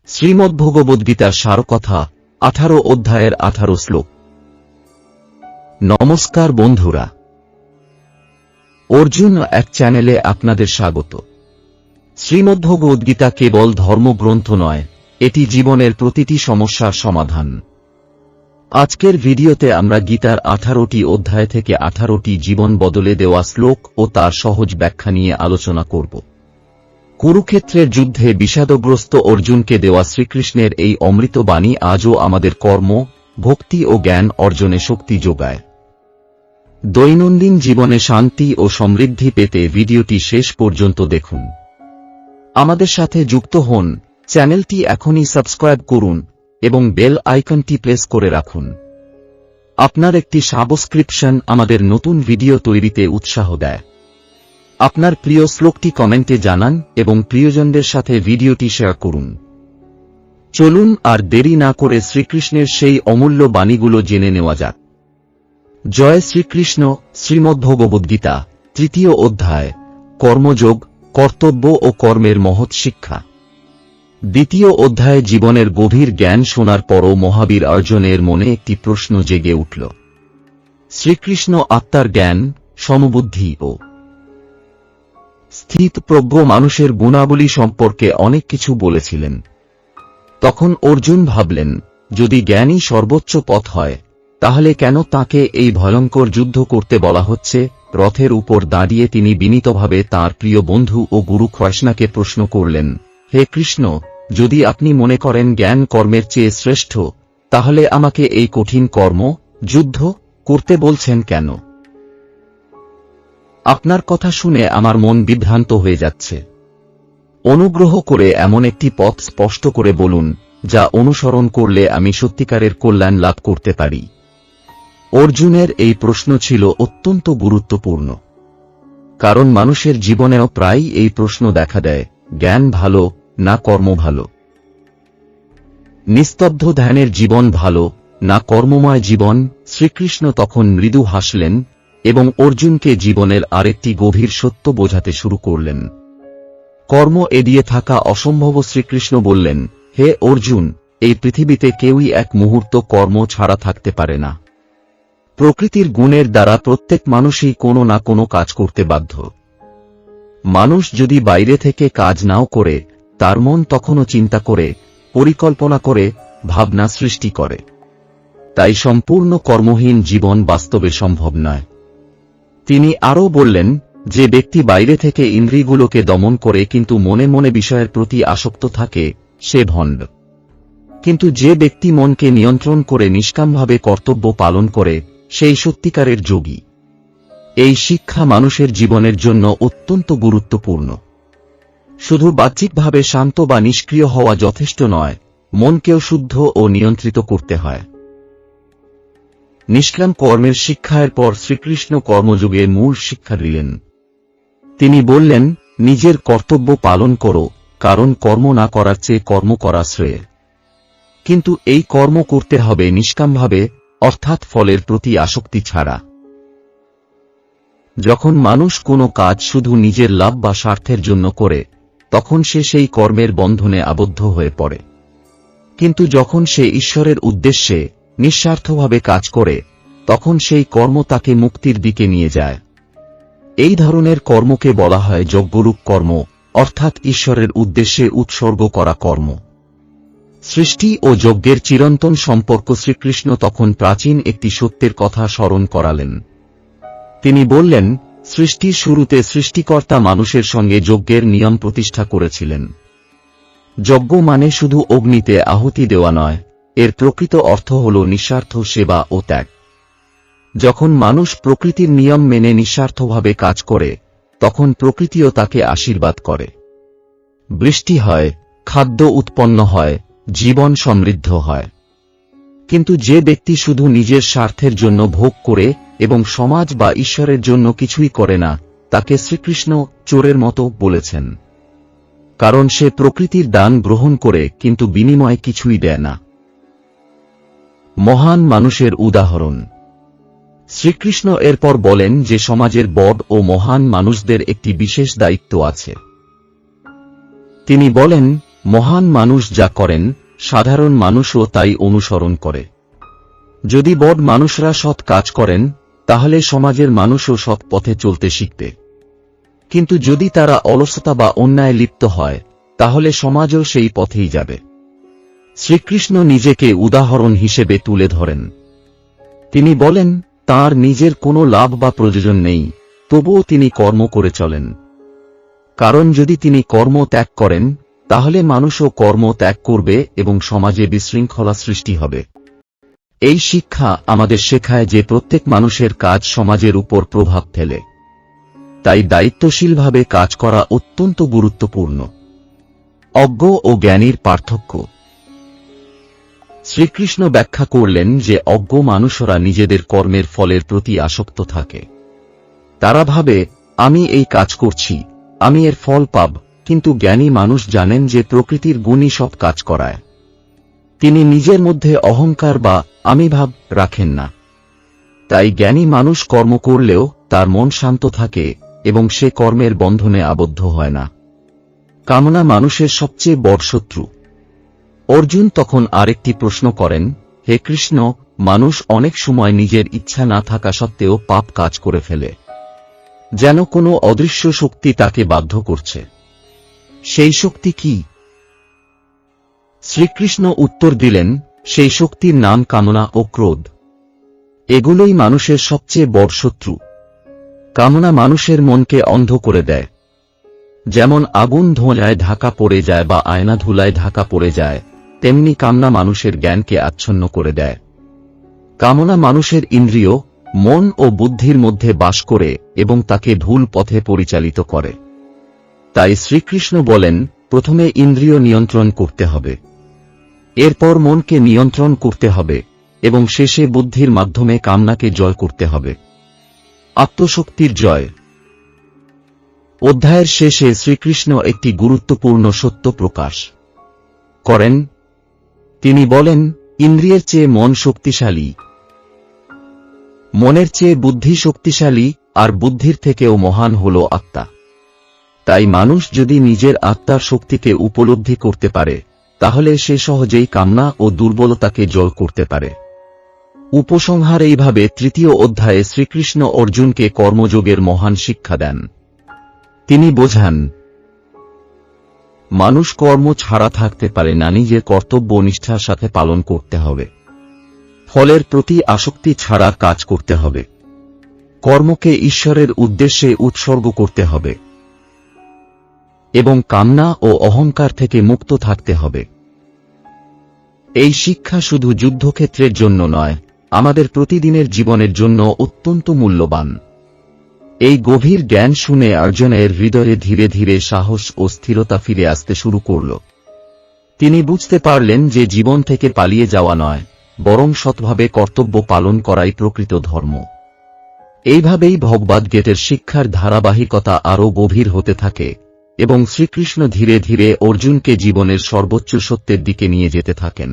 শ্রীমদ্ভগবদ্গীতার সারকথা 18 অধ্যায়ের 18 শ্লোক। নমস্কার বন্ধুরা, অর্জুন এক চ্যানেলে আপনাদের স্বাগত। শ্রীমদ্ভগবদ্গীতা কেবল ধর্মগ্রন্থ নয়, এটি জীবনের প্রতিটি সমস্যার সমাধান। আজকের ভিডিওতে আমরা গীতার 18টি অধ্যায় থেকে 18টি জীবন বদলে দেওয়া শ্লোক ও তার সহজ ব্যাখ্যা নিয়ে আলোচনা করব। কুরুক্ষেত্রের যুদ্ধে বিষাদগ্রস্ত অর্জুনকে দেওয়া শ্রীকৃষ্ণের এই অমৃত বাণী আজও আমাদের কর্ম, ভক্তি ও জ্ঞান অর্জনে শক্তি যোগায়। দৈনন্দিন জীবনে শান্তি ও সমৃদ্ধি পেতে ভিডিওটি শেষ পর্যন্ত দেখুন। আমাদের সাথে যুক্ত হন, চ্যানেলটি এখনই সাবস্ক্রাইব করুন এবং বেল আইকনটি প্রেস করে রাখুন। আপনার একটি সাবস্ক্রিপশন আমাদের নতুন ভিডিও তৈরিতে উৎসাহ দেয়। আপনার প্রিয় শ্লোকটি কমেন্টে জানান এবং প্রিয়জনদের সাথে ভিডিওটি শেয়ার করুন। চলুন আর দেরি না করে শ্রীকৃষ্ণের সেই অমূল্য বাণীগুলো জেনে নেওয়া যাক। জয় শ্রীকৃষ্ণ। শ্রীমদ্ভগবদ্গীতা 3য় অধ্যায়, কর্মযোগ, কর্তব্য ও কর্মের মহৎ শিক্ষা। 2য় অধ্যায়ে জীবনের গভীর জ্ঞান শোনার পরও মহাবীর অর্জুনের মনে একটি প্রশ্ন জেগে উঠল। শ্রীকৃষ্ণ আত্মার জ্ঞান, সমবুদ্ধি ও স্থিতপ্রজ্ঞ মানুষের গুণাবলী সম্পর্কে অনেক কিছু বলেছিলেন। তখন অর্জুন ভাবলেন, যদি জ্ঞানই সর্বোচ্চ পথ হয়, তাহলে কেন তাকে এই ভয়ঙ্কর যুদ্ধ করতে বলা হচ্ছে? রথের উপর দাঁড়িয়ে তিনি বিনীতভাবে তাঁর প্রিয় বন্ধু ও গুরু কৃষ্ণকে প্রশ্ন করলেন, হে কৃষ্ণ, যদি আপনি মনে করেন জ্ঞান কর্মের চেয়ে শ্রেষ্ঠ, তাহলে আমাকে এই কঠিন কর্ম, যুদ্ধ, করতে বলছেন কেন? আপনার কথা শুনে আমার মন বিভ্রান্ত হয়ে যাচ্ছে। অনুগ্রহ করে এমন একটি পথ স্পষ্ট করে বলুন, যা অনুসরণ করলে আমি সত্যিকারের কল্যাণ লাভ করতে পারি। অর্জুনের এই প্রশ্ন ছিল অত্যন্ত গুরুত্বপূর্ণ, কারণ মানুষের জীবনেও প্রায়ই এই প্রশ্ন দেখা দেয়, জ্ঞান ভালো না কর্ম ভালো? নিস্তব্ধ ধ্যানের জীবন ভালো না কর্মময় জীবন? শ্রীকৃষ্ণ তখন মৃদু হাসলেন এবং অর্জুনকে জীবনের আরেকটি গভীর সত্য বোঝাতে শুরু করলেন। কর্ম এড়িয়ে থাকা অসম্ভব। শ্রীকৃষ্ণ বললেন, হে অর্জুন, এই পৃথিবীতে কেউই এক মুহূর্ত কর্ম ছাড়া থাকতে পারে না। প্রকৃতির গুণের দ্বারা প্রত্যেক মানুষই কোনো না কোনো কাজ করতে বাধ্য। মানুষ যদি বাইরে থেকে কাজ নাও করে, তার মন তখনও চিন্তা করে, পরিকল্পনা করে, ভাবনা সৃষ্টি করে। তাই সম্পূর্ণ কর্মহীন জীবন বাস্তবে সম্ভব নয়। তিনি আরও বললেন, যে ব্যক্তি বাইরে থেকে ইন্দ্রিয়গুলোকে দমন করে কিন্তু মনে মনে বিষয়ের প্রতি আসক্ত থাকে, সে ভণ্ড। কিন্তু যে ব্যক্তি মনকে নিয়ন্ত্রণ করে নিষ্কামভাবে কর্তব্য পালন করে, সেই সত্যিকারের যোগী। এই শিক্ষা মানুষের জীবনের জন্য অত্যন্ত গুরুত্বপূর্ণ। শুধু বাহ্যিকভাবে শান্ত বা নিষ্ক্রিয় হওয়া যথেষ্ট নয়, মনকেও শুদ্ধ ও নিয়ন্ত্রিত করতে হয়। নিষ্কাম কর্মের শিক্ষার পর শ্রীকৃষ্ণ কর্মযোগের মূল শিক্ষা দিলেন। তিনি বললেন, নিজের কর্তব্য পালন করো, কারণ কর্ম না করার চেয়ে কর্ম করা শ্রেয়। কিন্তু এই কর্ম করতে হবে নিষ্কামভাবে, অর্থাৎ ফলের প্রতি আসক্তি ছাড়া। যখন মানুষ কোনো কাজ শুধু নিজের লাভ বা স্বার্থের জন্য করে, তখন সে সেই কর্মের বন্ধনে আবদ্ধ হয়ে পড়ে। কিন্তু যখন সে ঈশ্বরের উদ্দেশ্যে নিঃস্বার্থভাবে কাজ করে, তখন সেই কর্ম তাকে মুক্তির দিকে নিয়ে যায়। এই ধরনের কর্মকে বলা হয় যজ্ঞরূপ কর্ম, অর্থাৎ ঈশ্বরের উদ্দেশ্যে উৎসর্গ করা কর্ম। সৃষ্টি ও যজ্ঞের চিরন্তন সম্পর্ক। শ্রীকৃষ্ণ তখন প্রাচীন একটি সত্যের কথা স্মরণ করালেন। তিনি বললেন, সৃষ্টির শুরুতে সৃষ্টিকর্তা মানুষের সঙ্গে যজ্ঞের নিয়ম প্রতিষ্ঠা করেছিলেন। যজ্ঞ মানে শুধু অগ্নিতে আহুতি দেওয়া নয়, এর প্রকৃত অর্থ হল নিঃস্বার্থ সেবা ও ত্যাগ। যখন মানুষ প্রকৃতির নিয়ম মেনে নিঃস্বার্থভাবে কাজ করে, তখন প্রকৃতিও তাকে আশীর্বাদ করে। বৃষ্টি হয়, খাদ্য উৎপন্ন হয়, জীবন সমৃদ্ধ হয়। কিন্তু যে ব্যক্তি শুধু নিজের স্বার্থের জন্য ভোগ করে এবং সমাজ বা ঈশ্বরের জন্য কিছুই করে না, তাকে শ্রীকৃষ্ণ চোরের মতো বলেছেন। কারণ সে প্রকৃতির দান গ্রহণ করে কিন্তু বিনিময়ে কিছুই দেয় না। মহান মানুষের উদাহরণ। শ্রীকৃষ্ণ এরপর বলেন যে সমাজের বড় ও মহান মানুষদের একটি বিশেষ দায়িত্ব আছে। তিনি বলেন, মহান মানুষ যা করেন সাধারণ মানুষও তাই অনুসরণ করে। যদি বড় মানুষরা সৎ কাজ করেন তাহলে সমাজের মানুষও সৎ পথে চলতে শিখবে, কিন্তু যদি তারা অলসতা বা অন্যায় লিপ্ত হয় তাহলে সমাজও সেই পথেই যাবে। শ্রীকৃষ্ণ নিজেকে উদাহরণ হিসেবে তুলে ধরেন। তিনি বলেন তাঁর নিজের কোনো লাভ বা প্রয়োজন নেই, তবুও তিনি কর্ম করে চলেন। কারণ যদি তিনি কর্ম ত্যাগ করেন তাহলে মানুষও কর্ম ত্যাগ করবে এবং সমাজে বিশৃঙ্খলা সৃষ্টি হবে। এই শিক্ষা আমাদের শেখায় যে প্রত্যেক মানুষের কাজ সমাজের উপর প্রভাব ফেলে, তাই দায়িত্বশীলভাবে কাজ করা অত্যন্ত গুরুত্বপূর্ণ। অজ্ঞ ও জ্ঞানীর পার্থক্য। শ্রীকৃষ্ণ ব্যাখ্যা করলেন যে অজ্ঞ মানুষরা নিজেদের কর্মের ফলের প্রতি আসক্ত থাকে। তারা ভাবে আমি এই কাজ করছি, আমি এর ফল পাব, কিন্তু জ্ঞানী মানুষ জানেন যে প্রকৃতির গুণই সব কাজ করায়। তিনি নিজের মধ্যে অহংকার বা আমি ভাব রাখেন না। তাই জ্ঞানী মানুষ কর্ম করলেও তার মন শান্ত থাকে এবং সে কর্মের বন্ধনে আবদ্ধ হয় না। কামনা মানুষের সবচেয়ে বড় শত্রু। অর্জুন তখন আরেকটি প্রশ্ন করেন, হে কৃষ্ণ, মানুষ অনেক সময় নিজের ইচ্ছা না থাকা সত্ত্বেও পাপ কাজ করে ফেলে, যেন কোনো অদৃশ্য শক্তি তাকে বাধ্য করছে। সেই শক্তি কি? শ্রীকৃষ্ণ উত্তর দিলেন, সেই শক্তির নাম কামনা ও ক্রোধ। এগুলোই মানুষের সবচেয়ে বড় শত্রু। কামনা মানুষের মনকে অন্ধ করে দেয়। যেমন আগুন ধোঁয়ায় ঢাকা পড়ে যায় বা আয়না ধুলায় ঢাকা পড়ে যায়, তেমনি কামনা মানুষের জ্ঞানকে আচ্ছন্ন করে দেয়। কামনা মানুষের ইন্দ্রিয়, মন ও বুদ্ধির মধ্যে বাস করে এবং তাকে ভুল পথে পরিচালিত করে। তাই শ্রীকৃষ্ণ বলেন, প্রথমে ইন্দ্রিয় নিয়ন্ত্রণ করতে হবে, এরপর মনকে নিয়ন্ত্রণ করতে হবে এবং শেষে বুদ্ধির মাধ্যমে কামনাকে জয় করতে হবে। আত্মশক্তির জয়। অধ্যায়ের শেষে শ্রীকৃষ্ণ একটি গুরুত্বপূর্ণ সত্য প্রকাশ করেন। তিনি বলেন, ইন্দ্রিয়ের চেয়ে মন শক্তিশালী, মনের চেয়ে বুদ্ধি শক্তিশালী, আর বুদ্ধির থেকেও মহান হল আত্মা। তাই মানুষ যদি নিজের আত্মার শক্তিকে উপলব্ধি করতে পারে তাহলে সে সহজেই কামনা ও দুর্বলতাকে জয় করতে পারে। উপসংহার এইভাবে তৃতীয় অধ্যায়ে শ্রীকৃষ্ণ অর্জুনকে কর্মযোগের মহান শিক্ষা দেন। তিনি বোঝান, মানুষ কর্ম ছাড়া থাকতে পারে না, নিজের কর্তব্য নিষ্ঠার সাথে পালন করতে হবে। ফলের প্রতি আসক্তি ছাড়া কাজ করতে হবে। কর্মকে ঈশ্বরের উদ্দেশ্যে উৎসর্গ করতে হবে এবং কামনা ও অহংকার থেকে মুক্ত থাকতে হবে। এই শিক্ষা শুধু যুদ্ধক্ষেত্রের জন্য নয়, আমাদের প্রতিদিনের জীবনের জন্য অত্যন্ত মূল্যবান। এই গভীর জ্ঞান শুনে অর্জুনের হৃদয়ে ধীরে ধীরে সাহস ও স্থিরতা ফিরে আসতে শুরু করল। তিনি বুঝতে পারলেন যে জীবন থেকে পালিয়ে যাওয়া নয়, বরং সৎভাবে কর্তব্য পালন করাই প্রকৃত ধর্ম। এইভাবেই ভগবদ্গীতার শিক্ষার ধারাবাহিকতা আরও গভীর হতে থাকে এবং শ্রীকৃষ্ণ ধীরে ধীরে অর্জুনকে জীবনের সর্বোচ্চ সত্যের দিকে নিয়ে যেতে থাকেন।